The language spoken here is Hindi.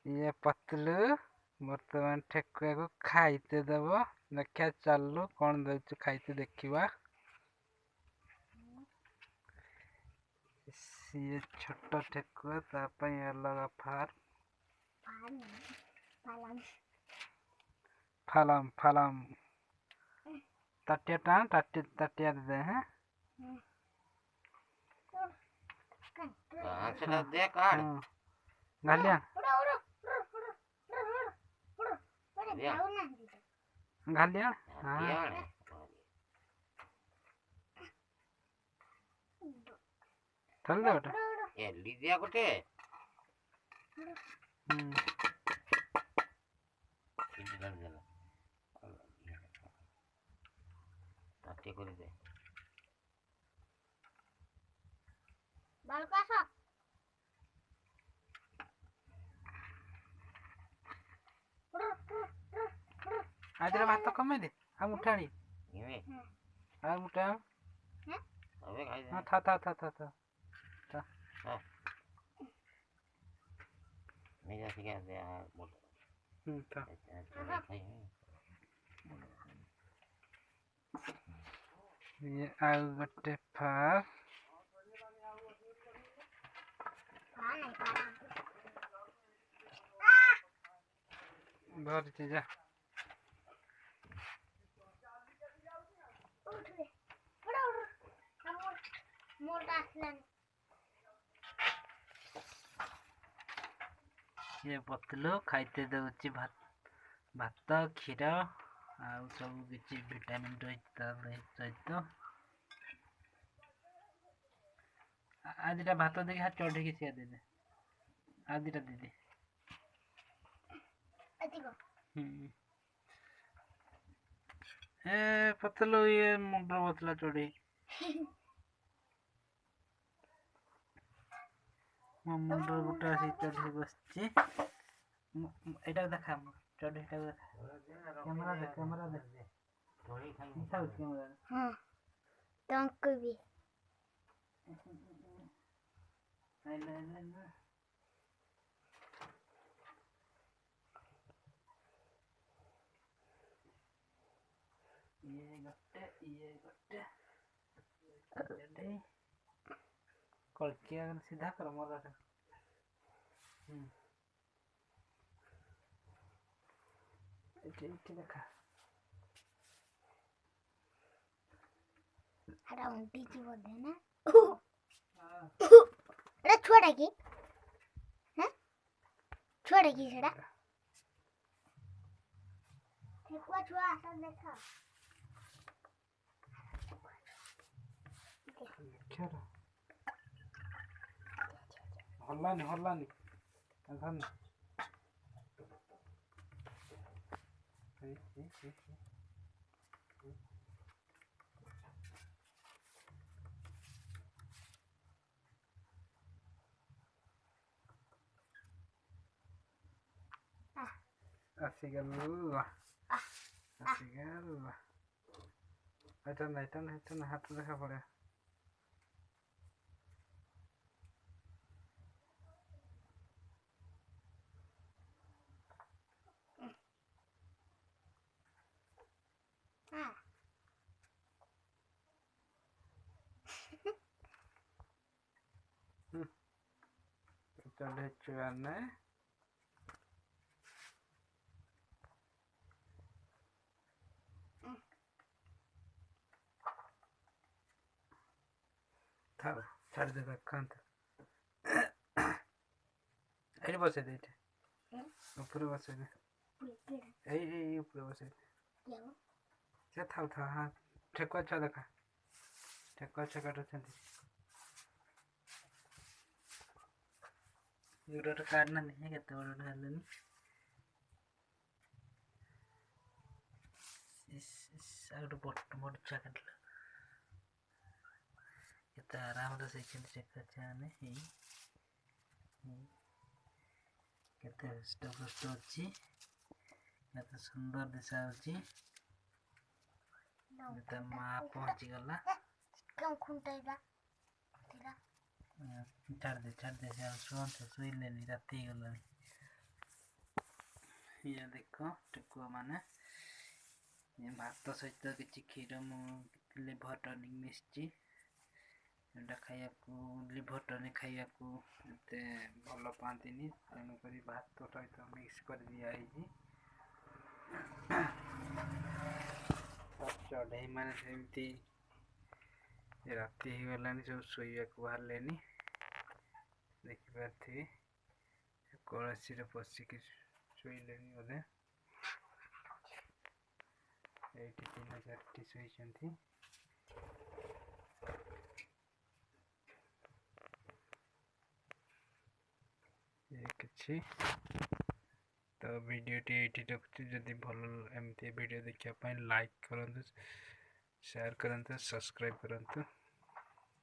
ये पतलू बर्तमान ठेकुआ को खाइते दब देखा चलू कौन दे खाइते देखा सी छोट ठेकुआ तापाई अलग फार फालम फालम ताटिया टाण ताटिया दे हैं गालिया गालिया चल दे बेटा ए लीजिया गोटे ताटे कर दे बालका सा आज भात कमे दे आ मुठाणी ये आ मुठा अबे खाई हां था नहीं जा सके दे मोटा था खाई ये आलू गट्टे फार बहुत चीज़ ये पतलू खाइते दउची भात भात क्षीर आ सब किछि विटामिन सहित आदिटा भात देखि हाथ चढ़े कि सिया दे दे आदिटा दे दे ए पतलू ये मुंडर बतला चढ़े मो मुंडर गुटा से चढ़े बसचे एटा देखा चढ़े एटा देखा कैमरा दे थोड़ी खाई दिखाओ कैमरा हां टंक भी ले ये गट्टे दे कल किया सीधा कर मोरा ठीक देखा हरा उल्टी जी बोल है ना अरे छोड़ेगी हैं छोड़ेगी छड़ा ठेकुआ छुआ सब देखा क्या हल्लानी धन Asigal এটা না হাতে দেখা পড়ে चढ़े चुआने था छाड़ दे कांत एडी बसे दे ऊपर बसे दे ए ऊपर बसे दे था हां ठेकुआ अच्छा देखा ठेकुआ अच्छा काटुछंती यूरोट काटना नहीं केते बड़ ढालनी इस आउट बोट काटला केते आराम से सेकंड चेक करछाने ही केते स्टोक अछि केते सुंदर दिशा अछि केते मा पहुंच गला कम खुंटाइबा तेरा छाड़ दे से सुन से सोई लेनी राती गला ये देख ठेकुआ माने ये भात सहित किसी क्षीर मु लिभर टनिक मिसची एटा खाया को लिभर टनिक खाया को एते भल पांतिनी तेणु करी भात सहित मिक्स कर दिया चढ़ई माने सेमती राति हो गलानी सब शोया को बाहरलेनी देखिपारे कलसी पशिकी शोले बोधे ये 3-4 शोती किसी तो वीडियो टी रखुच्छी जदि भल एमती वीडियो देखा लाइक करंतु शेयर करंतु सब्सक्राइब करंतु।